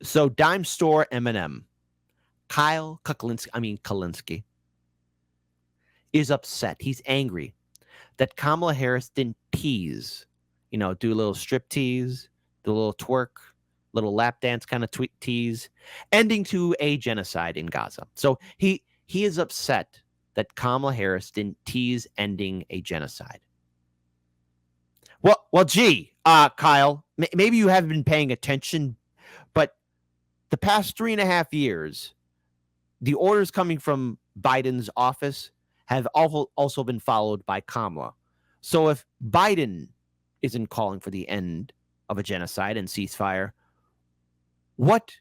So dime store M&M, Kalinske, is upset. He's angry that Kamala Harris didn't tease, do a little strip tease, do a little twerk, little lap dance kind of tease, ending to a genocide in Gaza. So he is upset that Kamala Harris didn't tease ending a genocide. Well, gee, Kyle, maybe you haven't been paying attention, but the past 3.5 years, the orders coming from Biden's office have also been followed by Kamala. So if Biden isn't calling for the end of a genocide and ceasefire, what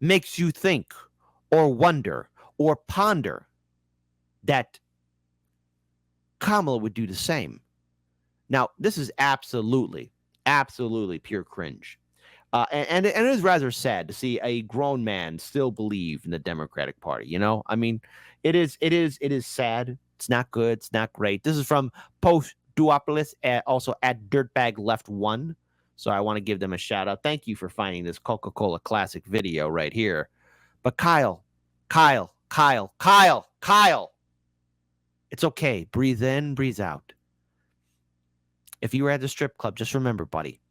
makes you think or wonder or ponder that Kamala would do the same? Now, this is absolutely pure cringe. And it is rather sad to see a grown man still believe in the Democratic Party. I mean, it is sad. It's not good. It's not great. This is from Post Duopolis, also at Dirtbag Left 1. So I want to give them a shout out. Thank you for finding this Coca-Cola classic video right here. But Kyle, it's okay. Breathe in, breathe out. If you were at the strip club, just remember, buddy,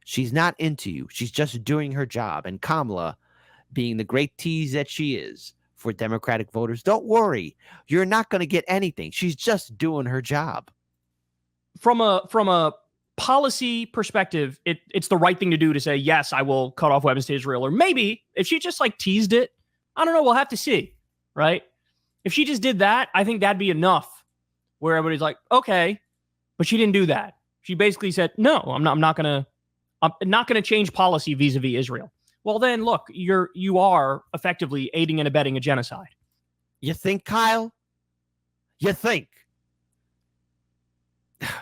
she's not into you. She's just doing her job. And Kamala, being the great tease that she is for Democratic voters, don't worry. You're not going to get anything. She's just doing her job. From a policy perspective, it's the right thing to do to say, yes, I will cut off weapons to Israel. Or maybe if she just teased it, I don't know. We'll have to see, right? If she just did that, I think that'd be enough where everybody's like, okay, but she didn't do that. She basically said, no, I'm not going to change policy vis-a-vis Israel. Well, then look, you are effectively aiding and abetting a genocide. You think, Kyle? You think?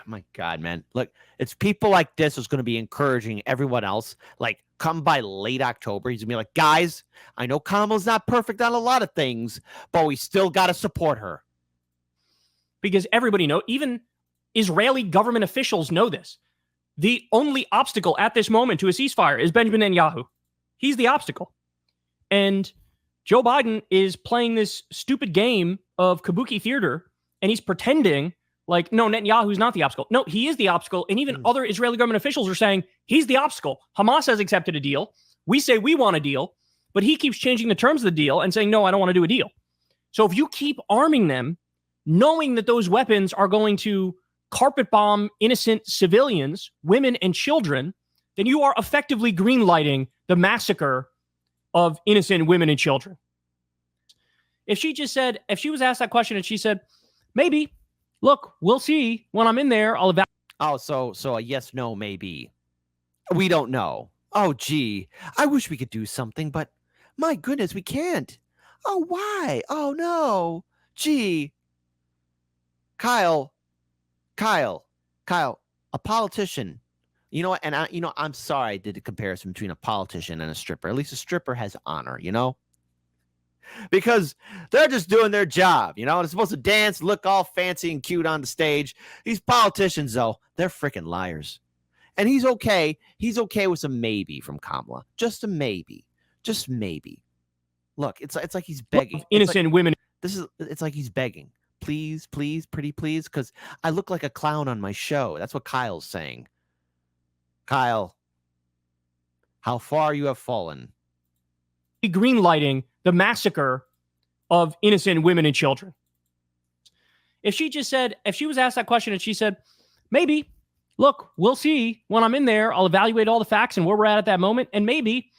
My God, man. Look, it's people like this who's going to be encouraging everyone else. Come by late October, he's going to be like, guys, I know Kamala's not perfect on a lot of things, but we still got to support her. Because everybody knows, even Israeli government officials know this. The only obstacle at this moment to a ceasefire is Benjamin Netanyahu. He's the obstacle. And Joe Biden is playing this stupid game of kabuki theater, and he's pretending no, Netanyahu's not the obstacle. No, he is the obstacle. And even other Israeli government officials are saying he's the obstacle. Hamas has accepted a deal. We say we want a deal, but he keeps changing the terms of the deal and saying, no, I don't want to do a deal. So if you keep arming them, knowing that those weapons are going to carpet bomb innocent civilians, women and children, then you are effectively greenlighting the massacre of innocent women and children. If she was asked that question and she said, maybe, look, we'll see when I'm in there, I'll evaluate. Oh, so a yes, no, maybe. We don't know. Oh, gee, I wish we could do something, but my goodness, we can't. Oh, why? Oh, no. Gee. Kyle, a politician, and I'm sorry I did the comparison between a politician and a stripper. At least a stripper has honor, because they're just doing their job, They're supposed to dance, look all fancy and cute on the stage. These politicians, though, they're freaking liars. And he's okay. He's okay with some maybe from Kamala. Just a maybe. Just maybe. Look, it's like he's begging. Innocent women. It's like he's begging. Please, please, pretty please, because I look like a clown on my show. That's what Kyle's saying. Kyle, how far you have fallen. Greenlighting the massacre of innocent women and children. If she was asked that question and she said, maybe, look, we'll see when I'm in there, I'll evaluate all the facts and where we're at that moment. And maybe,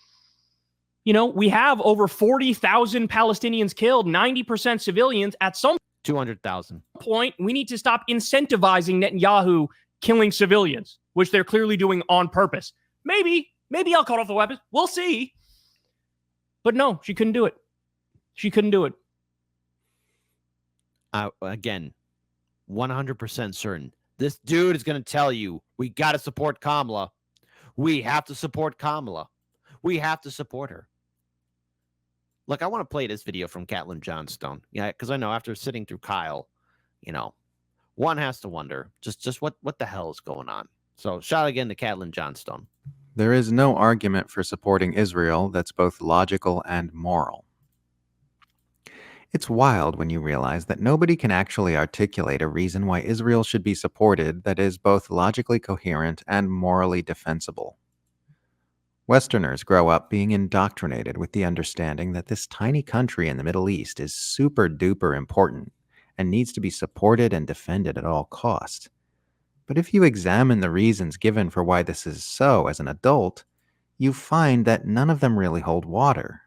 we have over 40,000 Palestinians killed, 90% civilians at some 200,000 point. We need to stop incentivizing Netanyahu killing civilians, which they're clearly doing on purpose. Maybe I'll cut off the weapons. We'll see. But no, she couldn't do it. She couldn't do it. Again, 100% certain. This dude is going to tell you, we got to support Kamala. We have to support Kamala. We have to support her. Look, I want to play this video from Caitlin Johnstone. Yeah, because I know after sitting through Kyle, one has to wonder just what the hell is going on. So shout out again to Caitlin Johnstone. There is no argument for supporting Israel that's both logical and moral. It's wild when you realize that nobody can actually articulate a reason why Israel should be supported that is both logically coherent and morally defensible. Westerners grow up being indoctrinated with the understanding that this tiny country in the Middle East is super duper important and needs to be supported and defended at all costs. But if you examine the reasons given for why this is so as an adult, you find that none of them really hold water.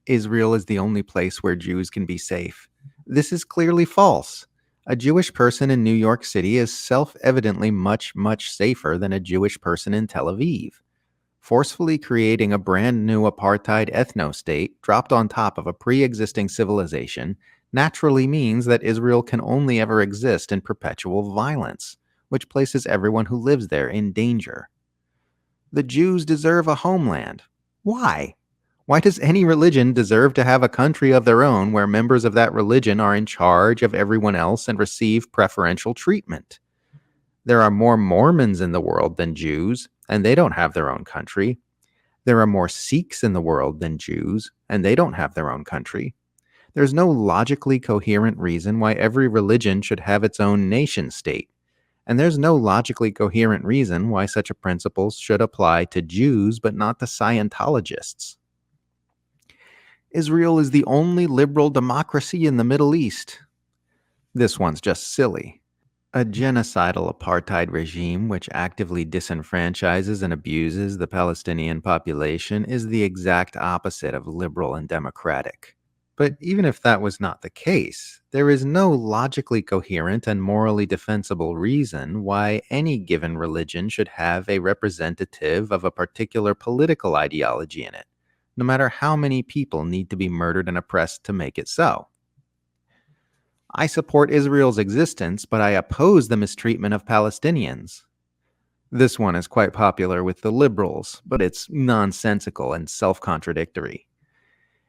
Israel is the only place where Jews can be safe. This is clearly false. A Jewish person in New York City is self-evidently much, much safer than a Jewish person in Tel Aviv. Forcefully creating a brand new apartheid ethno-state dropped on top of a pre-existing civilization naturally means that Israel can only ever exist in perpetual violence, which places everyone who lives there in danger. The Jews deserve a homeland. Why? Why does any religion deserve to have a country of their own where members of that religion are in charge of everyone else and receive preferential treatment? There are more Mormons in the world than Jews, and they don't have their own country. There are more Sikhs in the world than Jews, and they don't have their own country. There's no logically coherent reason why every religion should have its own nation state. And there's no logically coherent reason why such a principle should apply to Jews but not to Scientologists. Israel is the only liberal democracy in the Middle East. This one's just silly. A genocidal apartheid regime which actively disenfranchises and abuses the Palestinian population is the exact opposite of liberal and democratic. But even if that was not the case, there is no logically coherent and morally defensible reason why any given religion should have a representative of a particular political ideology in it, no matter how many people need to be murdered and oppressed to make it so. I support Israel's existence, but I oppose the mistreatment of Palestinians. This one is quite popular with the liberals, but it's nonsensical and self-contradictory.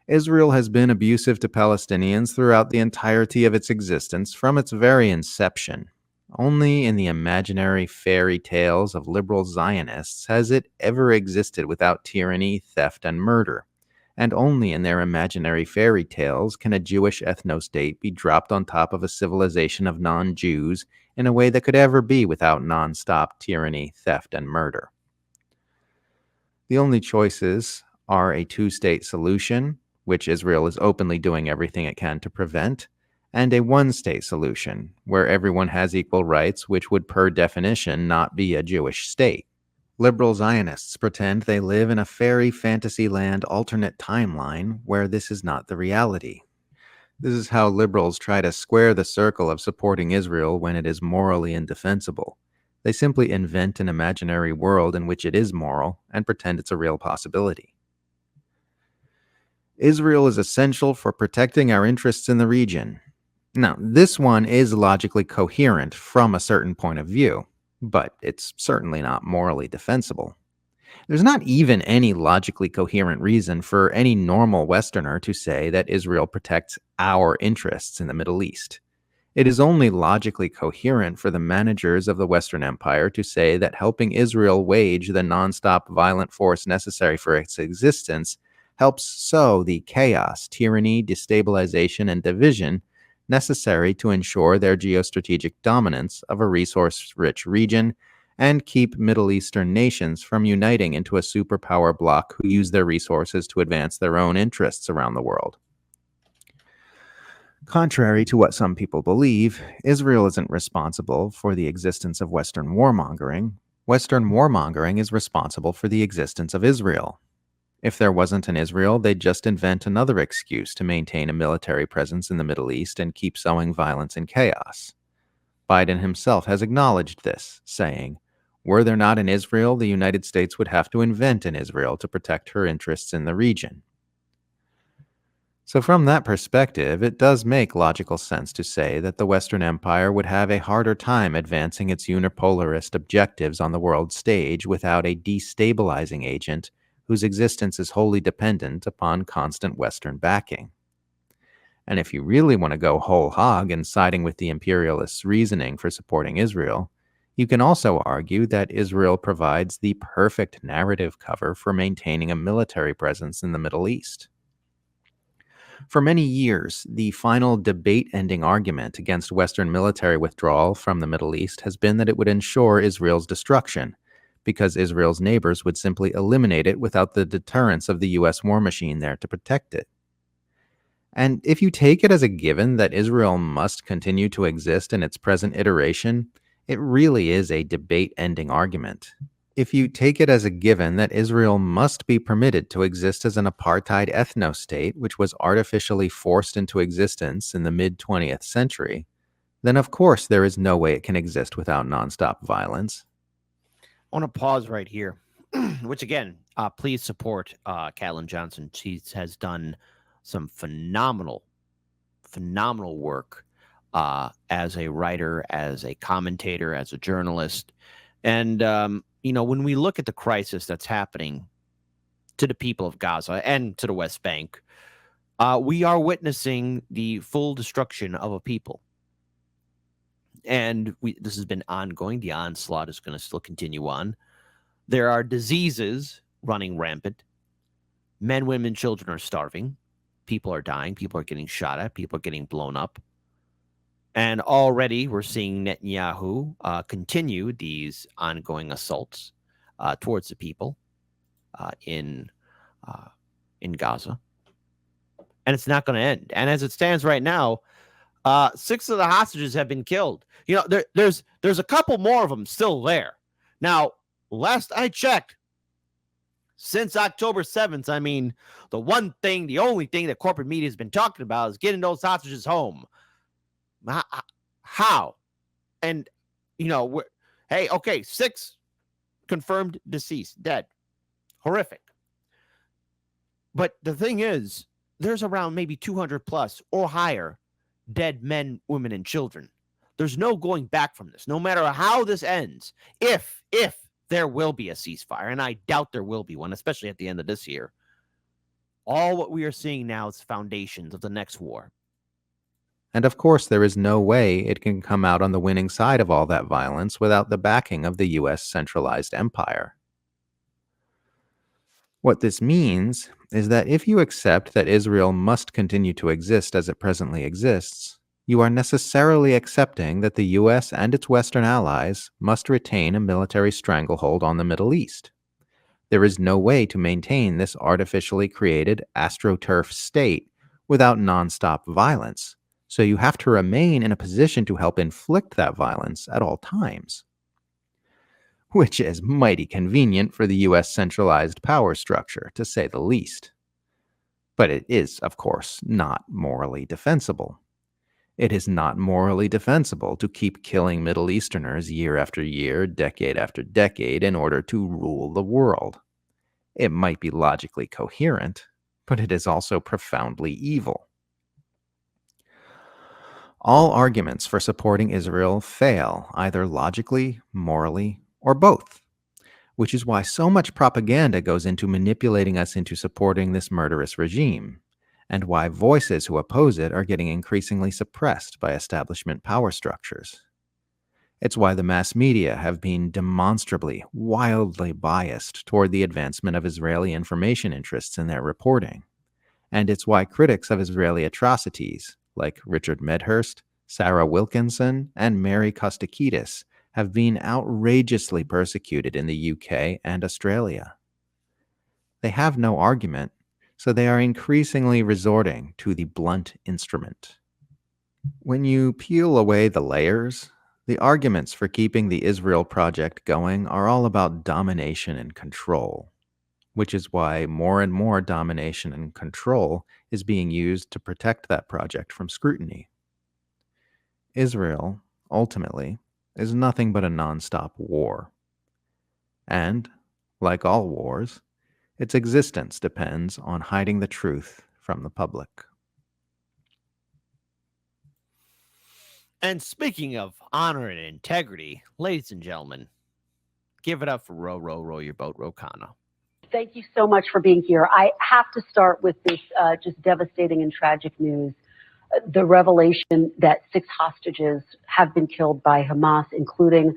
Israel has been abusive to Palestinians throughout the entirety of its existence from its very inception. Only in the imaginary fairy tales of liberal Zionists has it ever existed without tyranny, theft, and murder. And only in their imaginary fairy tales can a Jewish ethno-state be dropped on top of a civilization of non-Jews in a way that could ever be without non-stop tyranny, theft, and murder. The only choices are a two-state solution, which Israel is openly doing everything it can to prevent, and a one-state solution, where everyone has equal rights, which would per definition not be a Jewish state. Liberal Zionists pretend they live in a fairy fantasy land alternate timeline where this is not the reality. This is how liberals try to square the circle of supporting Israel when it is morally indefensible. They simply invent an imaginary world in which it is moral and pretend it's a real possibility. Israel is essential for protecting our interests in the region. Now, this one is logically coherent from a certain point of view, but it's certainly not morally defensible. There's not even any logically coherent reason for any normal Westerner to say that Israel protects our interests in the Middle East. It is only logically coherent for the managers of the Western Empire to say that helping Israel wage the nonstop violent force necessary for its existence helps sow the chaos, tyranny, destabilization, and division necessary to ensure their geostrategic dominance of a resource-rich region and keep Middle Eastern nations from uniting into a superpower bloc who use their resources to advance their own interests around the world. Contrary to what some people believe, Israel isn't responsible for the existence of Western warmongering. Western warmongering is responsible for the existence of Israel. If there wasn't an Israel, they'd just invent another excuse to maintain a military presence in the Middle East and keep sowing violence and chaos. Biden himself has acknowledged this, saying, "Were there not an Israel, the United States would have to invent an Israel to protect her interests in the region." So from that perspective, it does make logical sense to say that the Western Empire would have a harder time advancing its unipolarist objectives on the world stage without a destabilizing agent whose existence is wholly dependent upon constant Western backing. And if you really want to go whole hog in siding with the imperialists' reasoning for supporting Israel, You can also argue that Israel provides the perfect narrative cover for maintaining a military presence in the Middle East. For many years, the final debate-ending argument against Western military withdrawal from the Middle East has been that it would ensure Israel's destruction, because Israel's neighbors would simply eliminate it without the deterrence of the U.S. war machine there to protect it. And if you take it as a given that Israel must continue to exist in its present iteration, it really is a debate-ending argument. If you take it as a given that Israel must be permitted to exist as an apartheid ethno-state which was artificially forced into existence in the mid-20th century, then of course there is no way it can exist without nonstop violence. I want to pause right here, which again, please support Catelyn Johnson. She has done some phenomenal work as a writer, as a commentator, as a journalist. And, when we look at the crisis that's happening to the people of Gaza and to the West Bank, we are witnessing the full destruction of a people. And this has been ongoing. The onslaught is going to still continue on. There are diseases running rampant. Men, women, children are starving. People are dying. People are getting shot at. People are getting blown up. And already we're seeing Netanyahu continue these ongoing assaults towards the people in Gaza. And it's not going to end. And as it stands right now, 6 of the hostages have been killed. There's a couple more of them still there. Now, last I checked, since October 7th, I mean, the only thing that corporate media has been talking about is getting those hostages home. How? And, hey, okay, 6 confirmed deceased, dead. Horrific. But the thing is, there's around maybe 200 plus or higher dead men, women, and children. There's no going back from this, no matter how this ends. If there will be a ceasefire, and I doubt there will be one, especially at the end of this year, all what we are seeing now is foundations of the next war. And of course, there is no way it can come out on the winning side of all that violence without the backing of the U.S. centralized empire. What this means is that if you accept that Israel must continue to exist as it presently exists, you are necessarily accepting that the U.S. and its Western allies must retain a military stranglehold on the Middle East. There is no way to maintain this artificially created astroturf state without nonstop violence, so you have to remain in a position to help inflict that violence at all times. Which is mighty convenient for the U.S. centralized power structure, to say the least. But it is, of course, not morally defensible. It is not morally defensible to keep killing Middle Easterners year after year, decade after decade, in order to rule the world. It might be logically coherent, but it is also profoundly evil. All arguments for supporting Israel fail, either logically, morally, or both, which is why so much propaganda goes into manipulating us into supporting this murderous regime, and why voices who oppose it are getting increasingly suppressed by establishment power structures. It's why the mass media have been demonstrably, wildly biased toward the advancement of Israeli information interests in their reporting. And it's why critics of Israeli atrocities, like Richard Medhurst, Sarah Wilkinson, and Mary Kostakidis, have been outrageously persecuted in the UK and Australia. They have no argument, so they are increasingly resorting to the blunt instrument. When you peel away the layers, the arguments for keeping the Israel project going are all about domination and control, which is why more and more domination and control is being used to protect that project from scrutiny. Israel, ultimately, is nothing but a nonstop war. And, like all wars, its existence depends on hiding the truth from the public. And speaking of honor and integrity, ladies and gentlemen, give it up for row your boat, Rokana. Thank you so much for being here. I have to start with this just devastating and tragic news. the revelation that 6 hostages have been killed by Hamas, including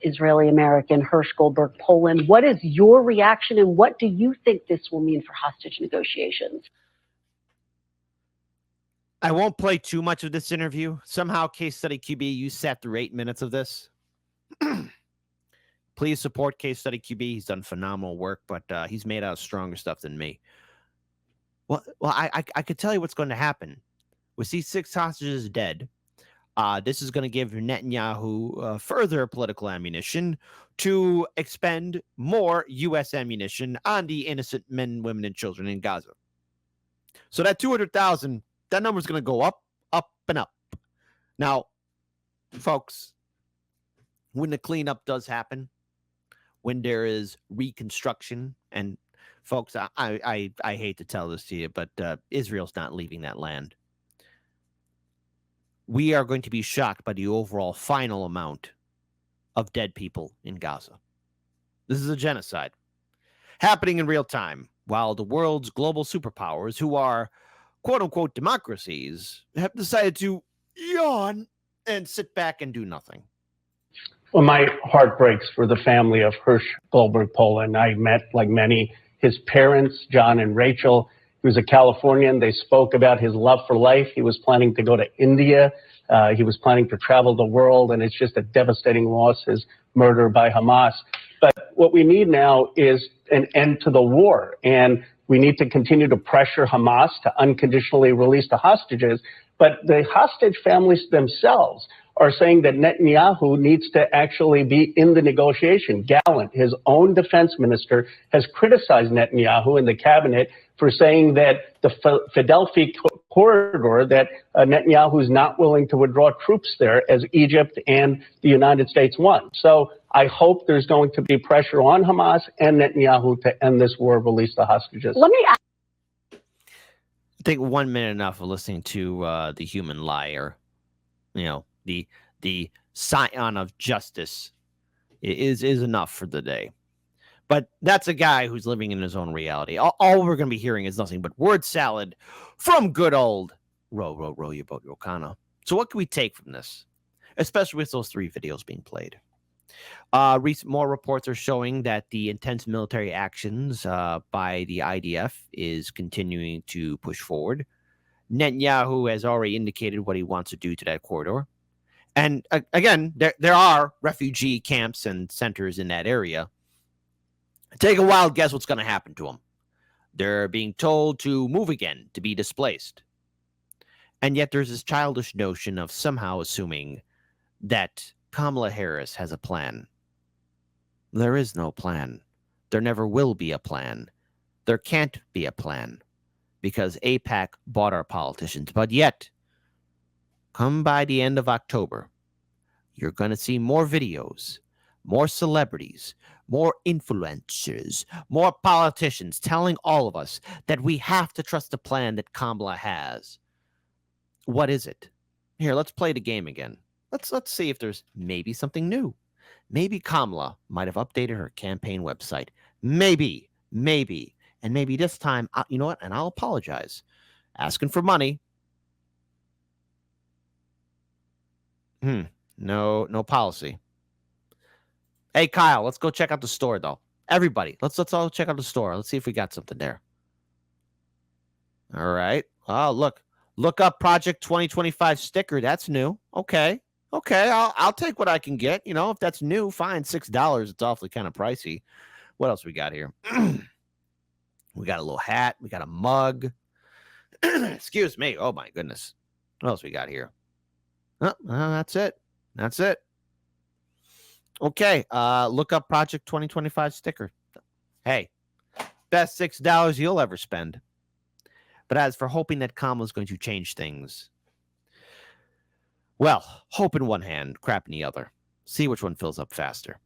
Israeli-American Hersh Goldberg Poland. What is your reaction, and what do you think this will mean for hostage negotiations? I won't play too much of this interview. Somehow, Case Study QB, you sat through 8 minutes of this. Please support Case Study QB. He's done phenomenal work, but he's made out stronger stuff than me. Well, I could tell you what's going to happen. With these 6 hostages dead, this is going to give Netanyahu further political ammunition to expend more U.S. ammunition on the innocent men, women, and children in Gaza. So that 200,000, that number is going to go up, up, and up. Now, folks, when the cleanup does happen, when there is reconstruction, and folks, I hate to tell this to you, but Israel's not leaving that land. We are going to be shocked by the overall final amount of dead people in Gaza. This is a genocide happening in real time, while the world's global superpowers, who are quote-unquote democracies, have decided to yawn and sit back and do nothing. Well, my heart breaks for the family of Hersh Goldberg Poland. I met, like many, his parents, John and Rachel. He was a Californian. They spoke about his love for life. He was planning to go to India. He was planning to travel the world, and it's just a devastating loss, his murder by Hamas. But what we need now is an end to the war, and we need to continue to pressure Hamas to unconditionally release the hostages. But the hostage families themselves are saying that Netanyahu needs to actually be in the negotiation. Gallant, his own defense minister, has criticized Netanyahu in the cabinet for saying that the Fidelfi corridor, that Netanyahu is not willing to withdraw troops there, as Egypt and the United States want. So I hope there's going to be pressure on Hamas and Netanyahu to end this war, release the hostages. Let me ask. I think 1 minute enough of listening to the human liar, the scion of justice is enough for the day. But that's a guy who's living in his own reality. All we're going to be hearing is nothing but word salad from good old row your boat, Rokana. So what can we take from this, especially with those 3 videos being played? More reports are showing that the intense military actions by the IDF is continuing to push forward. Netanyahu has already indicated what he wants to do to that corridor. And again, there are refugee camps and centers in that area. Take a wild guess what's going to happen to them. They're being told to move again, to be displaced. And yet there's this childish notion of somehow assuming that Kamala Harris has a plan. There is no plan. There never will be a plan. There can't be a plan because AIPAC bought our politicians. But yet, come by the end of October, you're going to see more videos, more celebrities, more influencers, more politicians telling all of us that we have to trust the plan that Kamala has. What is it? Here, let's play the game again. Let's see if there's maybe something new. Maybe Kamala might have updated her campaign website. Maybe. And maybe this time, you know what? And I'll apologize. Asking for money. No policy. Hey, Kyle, let's go check out the store, though. Everybody, let's all check out the store. Let's see if we got something there. All right. Oh, look up Project 2025 sticker. That's new. Okay. I'll take what I can get. If that's new, fine. $6. It's awfully kind of pricey. What else we got here? We got a little hat. We got a mug. Excuse me. Oh my goodness. What else we got here? Oh, that's it. Okay, look up Project 2025 sticker. Hey, best $6 you'll ever spend. But as for hoping that Kamala's going to change things, well, hope in one hand, crap in the other. See which one fills up faster.